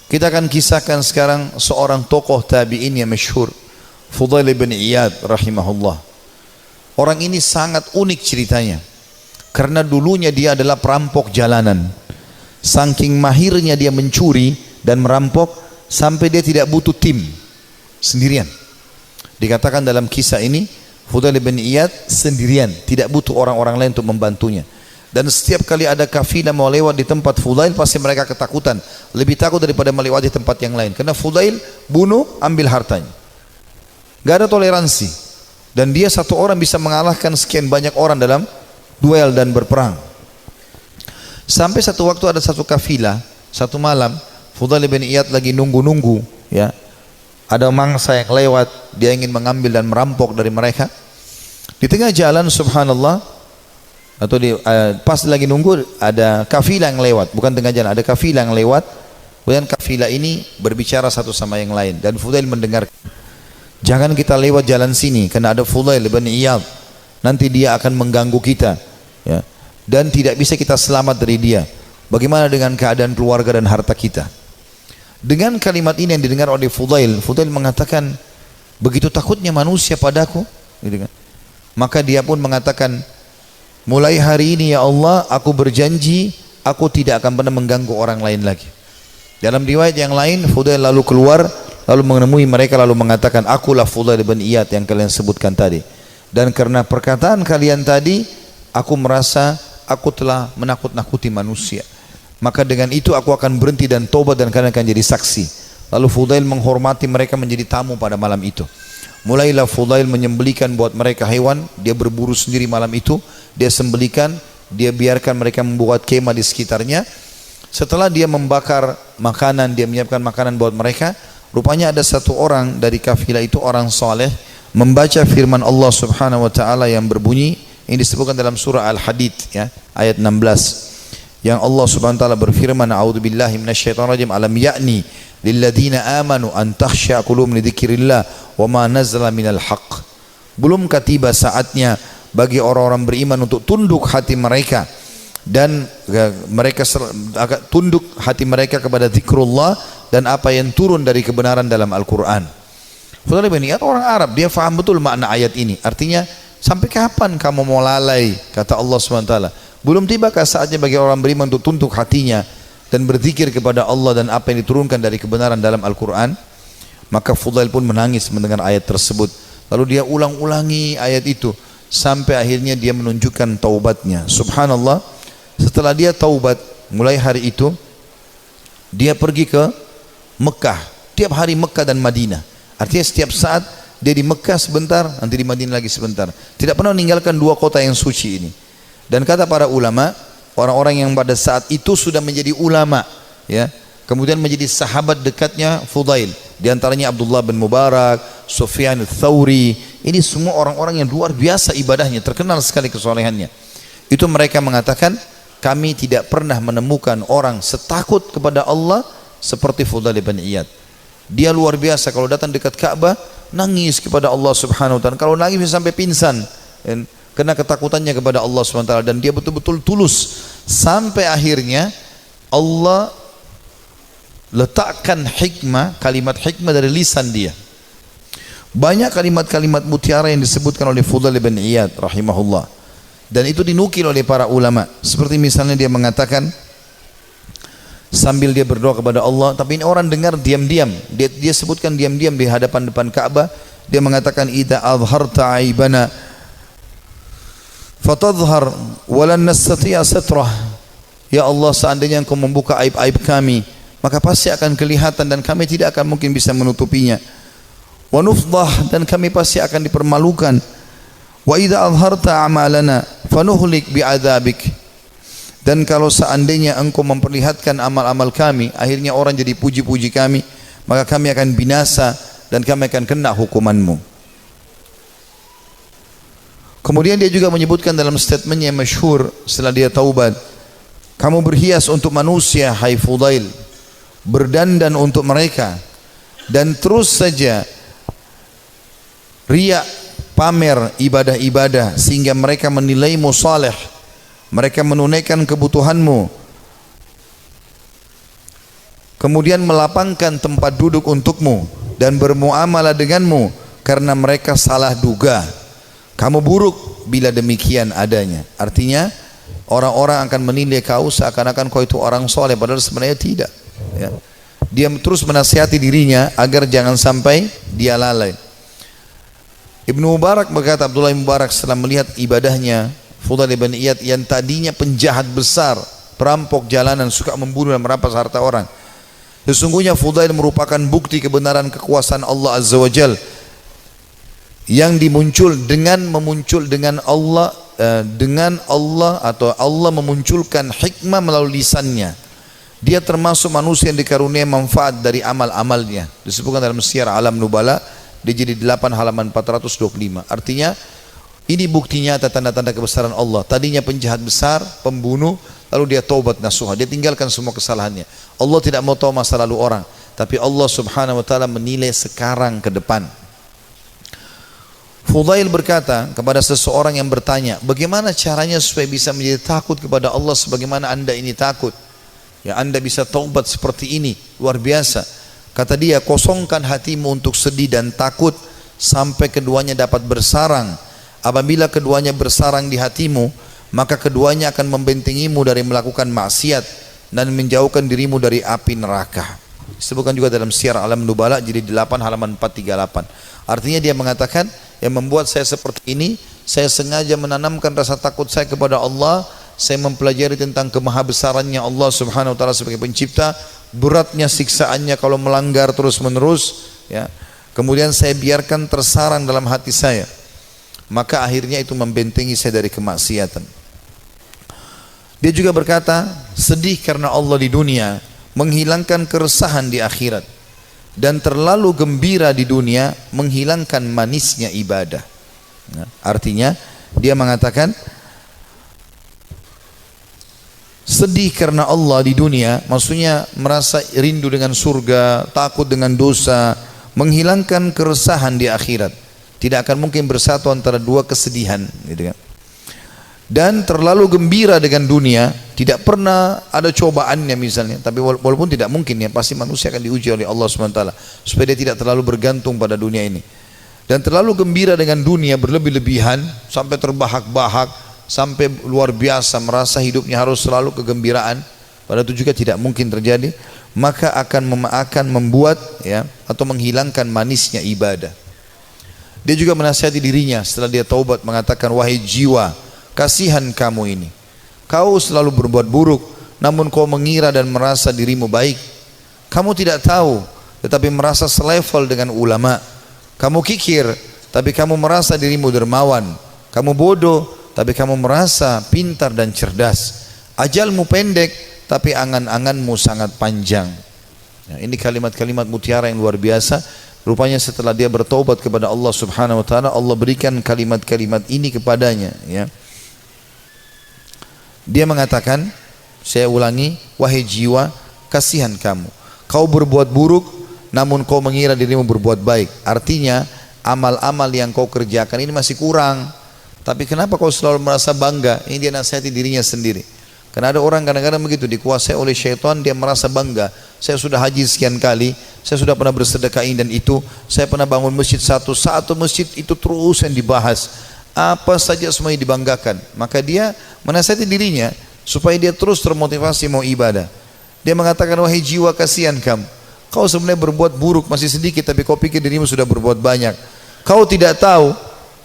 Kita akan kisahkan sekarang seorang tokoh tabi'in yang masyhur, Fudail bin Iyad rahimahullah. Orang ini sangat unik ceritanya, karena dulunya dia adalah perampok jalanan. Saking mahirnya dia mencuri dan merampok sampai dia tidak butuh tim, sendirian. Dikatakan dalam kisah ini, Fudail bin Iyad sendirian, tidak butuh orang-orang lain untuk membantunya. Dan setiap kali ada kafilah mau lewat di tempat Fudail, pasti mereka ketakutan, lebih takut daripada melewati tempat yang lain, karena Fudail bunuh, ambil hartanya, gak ada toleransi. Dan dia satu orang bisa mengalahkan sekian banyak orang dalam duel dan berperang. Sampai satu waktu ada satu kafilah, satu malam Fudail bin Iyad lagi nunggu-nunggu, ya, ada mangsa yang lewat, dia ingin mengambil dan merampok dari mereka. Di tengah jalan, subhanallah, atau pas lagi nunggu, ada kafilah yang lewat, bukan tengah jalan, ada kafilah yang lewat. Kemudian kafilah ini berbicara satu sama yang lain, dan Fudail mendengar, jangan kita lewat jalan sini karena ada Fudail bin Iyad, nanti dia akan mengganggu kita, ya, dan tidak bisa kita selamat dari dia. Bagaimana dengan keadaan keluarga dan harta kita? Dengan kalimat ini yang didengar oleh Fudail, Fudail mengatakan, begitu takutnya manusia padaku, gitu kan. Maka dia pun mengatakan, mulai hari ini ya Allah, aku berjanji aku tidak akan pernah mengganggu orang lain lagi. Dalam riwayat yang lain, Fudail lalu keluar, lalu menemui mereka, lalu mengatakan, akulah Fudail bin Iyad yang kalian sebutkan tadi, dan karena perkataan kalian tadi, aku merasa aku telah menakut-nakuti manusia, maka dengan itu aku akan berhenti dan tobat, dan kalian akan jadi saksi. Lalu Fudail menghormati mereka menjadi tamu pada malam itu. Mulailah Fudail menyembelikan buat mereka hewan, dia berburu sendiri malam itu, dia sembelikan, dia biarkan mereka membuat kemah di sekitarnya. Setelah dia membakar makanan, dia menyiapkan makanan buat mereka, rupanya ada satu orang dari kafilah itu, orang saleh, membaca firman Allah subhanahu wa ta'ala yang berbunyi, ini disebutkan dalam surah Al-Hadid, ya, ayat 16, yang Allah subhanahu wa ta'ala berfirman, a'udzubillahi minasyaitonirrajim, alam ya'ni lilladzina amanu an takhsha qulubuhum li dzikrillah wa ma nazala minal haqq. Belumkah tiba saatnya bagi orang-orang beriman untuk tunduk hati mereka, dan mereka agak tunduk hati mereka kepada zikrullah dan apa yang turun dari kebenaran dalam Al-Quran. Fudail bin Iyad orang Arab, dia faham betul makna ayat ini. Artinya, sampai kapan kamu mau lalai, kata Allah SWT. Belum tibakah saatnya bagi orang beriman untuk tunduk hatinya dan berzikir kepada Allah dan apa yang diturunkan dari kebenaran dalam Al-Quran? Maka Fudail pun menangis mendengar ayat tersebut. Lalu dia ulang-ulangi ayat itu sampai akhirnya dia menunjukkan taubatnya. Subhanallah, setelah dia taubat, mulai hari itu dia pergi ke Mekah, tiap hari Mekah dan Madinah. Artinya setiap saat dia di Mekah sebentar, nanti di Madinah lagi sebentar. Tidak pernah meninggalkan dua kota yang suci ini. Dan kata para ulama, orang-orang yang pada saat itu sudah menjadi ulama, ya, kemudian menjadi sahabat dekatnya Fudail, di antaranya Abdullah bin Mubarak, Sufyan al-Thawri, ini semua orang-orang yang luar biasa ibadahnya, terkenal sekali kesolehannya. Itu mereka mengatakan, kami tidak pernah menemukan orang setakut kepada Allah seperti Fudail bin Iyad. Dia luar biasa, kalau datang dekat Ka'bah nangis kepada Allah subhanahu wa ta'ala, kalau nangis sampai pingsan karena ketakutannya kepada Allah subhanahu wa ta'ala, dan dia betul-betul tulus. Sampai akhirnya Allah letakkan hikmah, kalimat hikmah dari lisan dia. Banyak kalimat-kalimat mutiara yang disebutkan oleh Fudail bin Iyad rahimahullah, dan itu dinukil oleh para ulama. Seperti misalnya dia mengatakan, sambil dia berdoa kepada Allah, tapi ini orang dengar diam-diam, dia sebutkan diam-diam di hadapan depan Ka'bah. Dia mengatakan, idza azharta aibana fatadhhar walan nastati'a satrah. Ya Allah, seandainya engkau membuka aib-aib kami, maka pasti akan kelihatan dan kami tidak akan mungkin bisa menutupinya. Wa nufdah, dan kami pasti akan dipermalukan. Wa idza azharta amalana fanuhlik bi'adzabik. Dan kalau seandainya engkau memperlihatkan amal-amal kami, akhirnya orang jadi puji-puji kami, maka kami akan binasa dan kami akan kena hukumanmu. Kemudian dia juga menyebutkan dalam statementnya yang masyhur setelah dia taubat, kamu berhias untuk manusia, hai Fudail, berdandan untuk mereka, dan terus saja riak, pamer ibadah-ibadah sehingga mereka menilaimu saleh, mereka menunaikan kebutuhanmu, kemudian melapangkan tempat duduk untukmu dan bermuamalah denganmu karena mereka salah duga. Kamu buruk bila demikian adanya. Artinya orang-orang akan menilai kau seakan-akan kau itu orang soleh, padahal sebenarnya tidak, ya. Dia terus menasihati dirinya agar jangan sampai dia lalai. Ibnu Mubarak berkata, Abdullah bin Mubarak setelah melihat ibadahnya Fudail bin Iyad yang tadinya penjahat besar, perampok jalanan, suka membunuh dan merampas harta orang, sesungguhnya Fudail merupakan bukti kebenaran kekuasaan Allah Azza wa Jal yang memuncul dengan Allah atau Allah memunculkan hikmah melalui lisannya. Dia termasuk manusia yang dikaruniai manfaat dari amal-amalnya. Disebutkan dalam Syiar Alam Nubala di jilid 8 halaman 425. Artinya ini buktinya nyata tanda-tanda kebesaran Allah. Tadinya penjahat besar, pembunuh, lalu dia taubat nasuha, dia tinggalkan semua kesalahannya. Allah tidak mau tahu masa lalu orang, tapi Allah Subhanahu wa taala menilai sekarang ke depan. Fudail berkata kepada seseorang yang bertanya, bagaimana caranya supaya bisa menjadi takut kepada Allah sebagaimana anda ini takut? Ya, anda bisa taubat seperti ini, luar biasa. Kata dia, kosongkan hatimu untuk sedih dan takut sampai keduanya dapat bersarang. Apabila keduanya bersarang di hatimu, maka keduanya akan membentengimu dari melakukan maksiat dan menjauhkan dirimu dari api neraka. Disebutkan juga dalam Syiar Alam Nubala jilid 8 halaman 438. Artinya dia mengatakan, yang membuat saya seperti ini, saya sengaja menanamkan rasa takut saya kepada Allah. Saya mempelajari tentang kemahabesarannya Allah Subhanahu wa taala sebagai pencipta, beratnya siksaannya kalau melanggar terus menerus, ya. Kemudian saya biarkan tersarang dalam hati saya, maka akhirnya itu membentengi saya dari kemaksiatan. Dia juga berkata, sedih karena Allah di dunia menghilangkan keresahan di akhirat, dan terlalu gembira di dunia menghilangkan manisnya ibadah. Nah, artinya dia mengatakan sedih karena Allah di dunia, maksudnya merasa rindu dengan surga, takut dengan dosa, menghilangkan keresahan di akhirat. Tidak akan mungkin bersatu antara dua kesedihan, gitu kan. Dan terlalu gembira dengan dunia, tidak pernah ada cobaannya misalnya, tapi walaupun tidak mungkin ya, pasti manusia akan diuji oleh Allah SWT supaya dia tidak terlalu bergantung pada dunia ini. Dan terlalu gembira dengan dunia berlebih-lebihan sampai terbahak-bahak, sampai luar biasa merasa hidupnya harus selalu kegembiraan, padahal itu juga tidak mungkin terjadi, maka akan membuat ya, atau menghilangkan manisnya ibadah. Dia juga menasihati dirinya setelah dia taubat, mengatakan, wahai jiwa, kasihan kamu ini, kau selalu berbuat buruk, namun kau mengira dan merasa dirimu baik. Kamu tidak tahu, tetapi merasa selevel dengan ulama. Kamu kikir, tapi kamu merasa dirimu dermawan. Kamu bodoh, tapi kamu merasa pintar dan cerdas. Ajalmu pendek, tapi angan-anganmu sangat panjang. Ya, ini kalimat-kalimat mutiara yang luar biasa. Rupanya setelah dia bertaubat kepada Allah Subhanahu wa taala, Allah berikan kalimat-kalimat ini kepadanya, ya. Dia mengatakan, saya ulangi, wahai jiwa, kasihan kamu, kau berbuat buruk namun kau mengira dirimu berbuat baik. Artinya amal-amal yang kau kerjakan ini masih kurang, tapi kenapa kau selalu merasa bangga? Ini dia nasihati dirinya sendiri. Karena ada orang kadang-kadang begitu, dikuasai oleh syaitan, dia merasa bangga. Saya sudah haji sekian kali, saya sudah pernah bersedekah ini dan itu, saya pernah bangun masjid satu masjid itu terus yang dibahas, apa saja semuanya dibanggakan. Maka dia menasihati dirinya supaya dia terus termotivasi mau ibadah. Dia mengatakan, wahai jiwa, kasihan kamu, kau sebenarnya berbuat buruk masih sedikit, tapi kau pikir dirimu sudah berbuat banyak. Kau tidak tahu,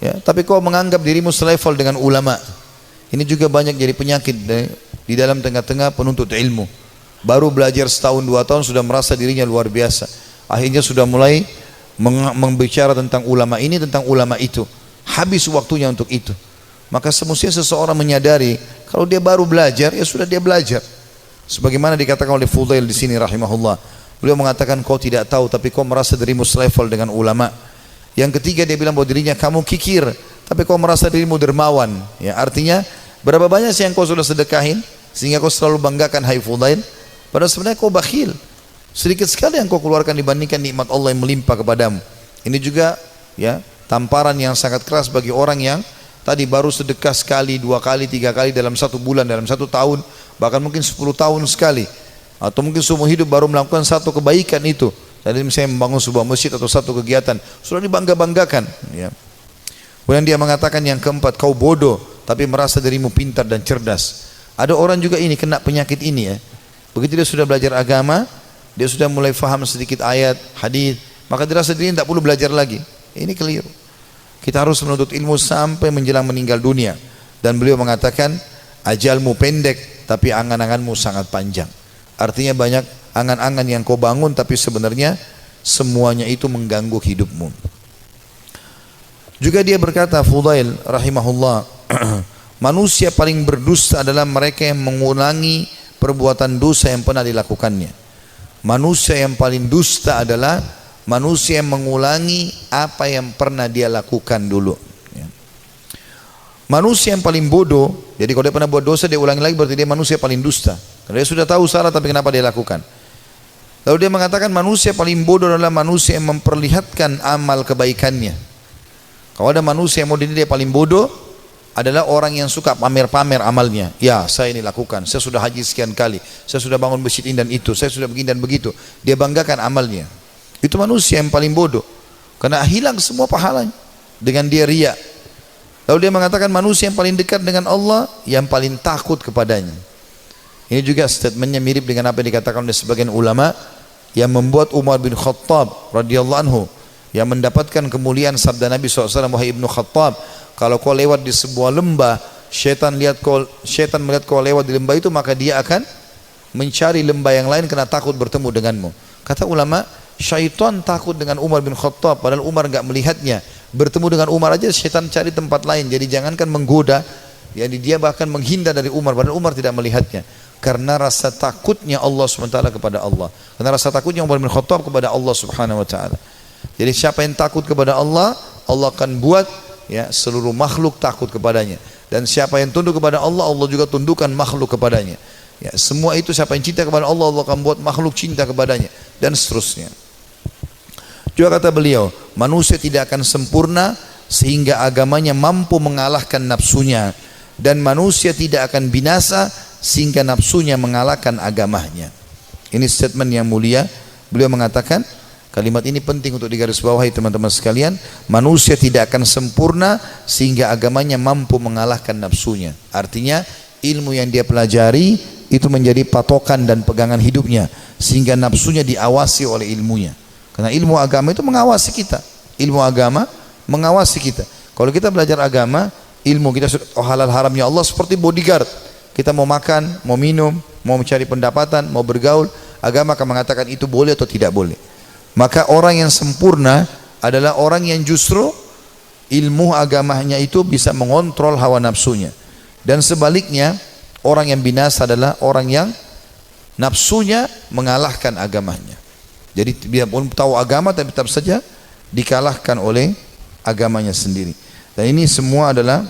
ya, tapi kau menganggap dirimu selevel dengan ulama. Ini juga banyak jadi penyakit di dalam tengah-tengah penuntut ilmu. Baru belajar setahun 2 tahun sudah merasa dirinya luar biasa. Akhirnya sudah mulai membicara tentang ulama ini, tentang ulama itu. Habis waktunya untuk itu. Maka semestinya seseorang menyadari kalau dia baru belajar, ya sudah dia belajar. Sebagaimana dikatakan oleh Fudail di sini rahimahullah. Beliau mengatakan, kau tidak tahu tapi kau merasa dirimu selevel dengan ulama. Yang ketiga dia bilang bahwa dirinya, kamu kikir tapi kau merasa dirimu dermawan. Ya, artinya berapa banyak sih yang kau sudah sedekahin sehingga kau selalu banggakan, hai Fudail, padahal sebenarnya kau bakhil. Sedikit sekali yang kau keluarkan dibandingkan nikmat Allah yang melimpah kepadamu. Ini juga ya tamparan yang sangat keras bagi orang yang tadi baru sedekah sekali, 2 kali, 3 kali dalam 1 bulan, dalam 1 tahun, bahkan mungkin 10 tahun sekali. atau mungkin seumur hidup baru melakukan satu kebaikan itu. Tadi misalnya membangun sebuah masjid atau satu kegiatan, sudah dibangga-banggakan. Ya. Kemudian dia mengatakan yang keempat, kau bodoh tapi merasa dirimu pintar dan cerdas. Ada orang juga ini kena penyakit ini ya. Begitu dia sudah belajar agama, dia sudah mulai faham sedikit ayat, hadis, maka dia rasa dirinya tidak perlu belajar lagi. Ini keliru. Kita harus menuntut ilmu sampai menjelang meninggal dunia. Dan beliau mengatakan, ajalmu pendek tapi angan-anganmu sangat panjang. Artinya banyak angan-angan yang kau bangun tapi sebenarnya semuanya itu mengganggu hidupmu. Juga dia berkata, Fudail rahimahullah, manusia paling berdusta adalah mereka yang mengulangi perbuatan dosa yang pernah dilakukannya. Manusia yang paling dusta adalah manusia yang mengulangi apa yang pernah dia lakukan dulu. Manusia yang paling bodoh, jadi kalau dia pernah buat dosa dia ulangi lagi, berarti dia manusia paling dusta. Karena dia sudah tahu salah tapi kenapa dia lakukan. Lalu dia mengatakan manusia paling bodoh adalah manusia yang memperlihatkan amal kebaikannya. Kalau ada manusia yang model dia paling bodoh adalah orang yang suka pamer-pamer amalnya. Ya, saya ini lakukan, saya sudah haji sekian kali, saya sudah bangun masjid ini dan itu, saya sudah begini dan begitu. Dia banggakan amalnya. Itu manusia yang paling bodoh. Karena hilang semua pahalanya dengan dia riya. Lalu dia mengatakan manusia yang paling dekat dengan Allah yang paling takut kepadanya. Ini juga statementnya mirip dengan apa yang dikatakan oleh sebagian ulama yang membuat Umar bin Khattab radhiyallahu anhu yang mendapatkan kemuliaan sabda Nabi SAW, wahai Ibnu Khattab, kalau kau lewat di sebuah lembah, syaitan melihat kau lewat di lembah itu, maka dia akan mencari lembah yang lain karena takut bertemu denganmu. Kata ulama, syaitan takut dengan Umar bin Khattab padahal Umar enggak melihatnya. Bertemu dengan Umar aja syaitan cari tempat lain. Jadi jangankan menggoda, jadi dia bahkan menghindar dari Umar padahal Umar tidak melihatnya. Karena rasa takutnya Allah SWT kepada Allah. Karena rasa takutnya Umar bin Khattab kepada Allah Subhanahu wa taala. Jadi siapa yang takut kepada Allah, Allah akan buat ya seluruh makhluk takut kepadanya. Dan siapa yang tunduk kepada Allah, Allah juga tundukkan makhluk kepadanya. Ya, semua itu siapa yang cinta kepada Allah, Allah akan buat makhluk cinta kepadanya dan seterusnya. Juga kata beliau, manusia tidak akan sempurna sehingga agamanya mampu mengalahkan nafsunya, dan manusia tidak akan binasa sehingga nafsunya mengalahkan agamanya. Ini statement yang mulia. Beliau mengatakan kalimat ini penting untuk digarisbawahi teman-teman sekalian. Manusia tidak akan sempurna sehingga agamanya mampu mengalahkan nafsunya. Artinya ilmu yang dia pelajari itu menjadi patokan dan pegangan hidupnya sehingga nafsunya diawasi oleh ilmunya. Karena ilmu agama itu mengawasi kita. Ilmu agama mengawasi kita. Kalau kita belajar agama, ilmu kita sudah halal haramnya Allah seperti bodyguard. Kita mau makan, mau minum, mau mencari pendapatan, mau bergaul, agama akan mengatakan itu boleh atau tidak boleh. Maka orang yang sempurna adalah orang yang justru ilmu agamanya itu bisa mengontrol hawa nafsunya. Dan sebaliknya, orang yang binasa adalah orang yang nafsunya mengalahkan agamanya. Jadi dia pun tahu agama tapi tetap saja dikalahkan oleh agamanya sendiri. Dan ini semua adalah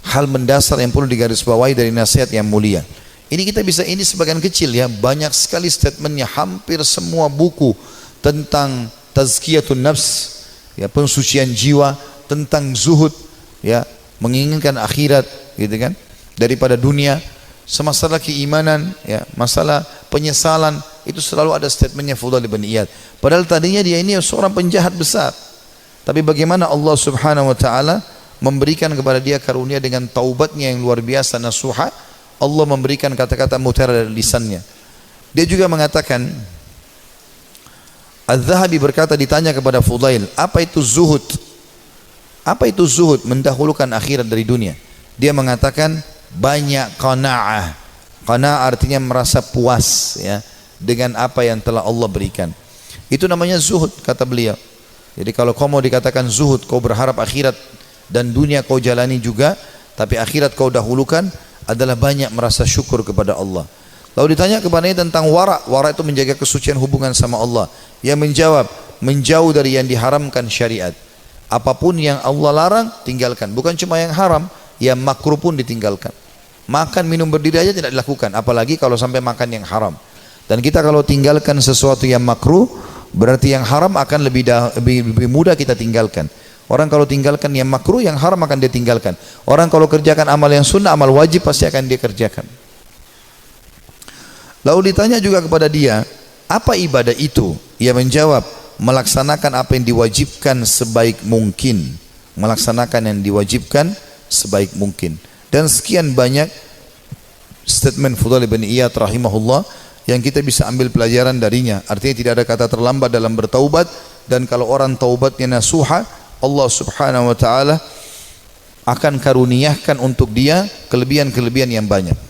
hal mendasar yang perlu digarisbawahi dari nasihat yang mulia. Ini kita bisa, ini sebagian kecil ya, banyak sekali statementnya, hampir semua buku tentang tazkiyatun nafs, ya pensucian jiwa, tentang zuhud, ya menginginkan akhirat, gitu kan, daripada dunia, semasalah keimanan, ya masalah penyesalan, itu selalu ada statementnya Fudail bin Iyad. Padahal tadinya dia ini seorang penjahat besar, tapi bagaimana Allah Subhanahu wa taala memberikan kepada dia karunia dengan taubatnya yang luar biasa nasuha. Allah memberikan kata-kata mutiara dari lisannya. Dia juga mengatakan, Az-Zahabi berkata, ditanya kepada Fudail, apa itu zuhud? Apa itu zuhud? Mendahulukan akhirat dari dunia. Dia mengatakan banyak qanaah. Qanaah artinya merasa puas ya dengan apa yang telah Allah berikan. Itu namanya zuhud, kata beliau. Jadi kalau kau mau dikatakan zuhud, kau berharap akhirat dan dunia kau jalani juga, tapi akhirat kau dahulukan, adalah banyak merasa syukur kepada Allah. Lalu ditanya kepadanya tentang wara. Wara itu menjaga kesucian hubungan sama Allah. Ia menjawab, menjauh dari yang diharamkan syariat. Apapun yang Allah larang, tinggalkan. Bukan cuma yang haram, yang makruh pun ditinggalkan. Makan, minum, berdiri aja tidak dilakukan, apalagi kalau sampai makan yang haram. Dan kita kalau tinggalkan sesuatu yang makruh, berarti yang haram akan lebih mudah kita tinggalkan. Orang kalau tinggalkan yang makruh, yang haram akan dia tinggalkan. Orang kalau kerjakan amal yang sunnah, amal wajib pasti akan dia kerjakan. Lalu ditanya juga kepada dia, apa ibadah itu? Ia menjawab, melaksanakan apa yang diwajibkan sebaik mungkin. Melaksanakan yang diwajibkan sebaik mungkin. Dan sekian banyak statement Fudail bin Iyad rahimahullah yang kita bisa ambil pelajaran darinya. Artinya tidak ada kata terlambat dalam bertaubat, dan kalau orang taubatnya nasuha, Allah subhanahu wa ta'ala akan karuniakan untuk dia kelebihan-kelebihan yang banyak.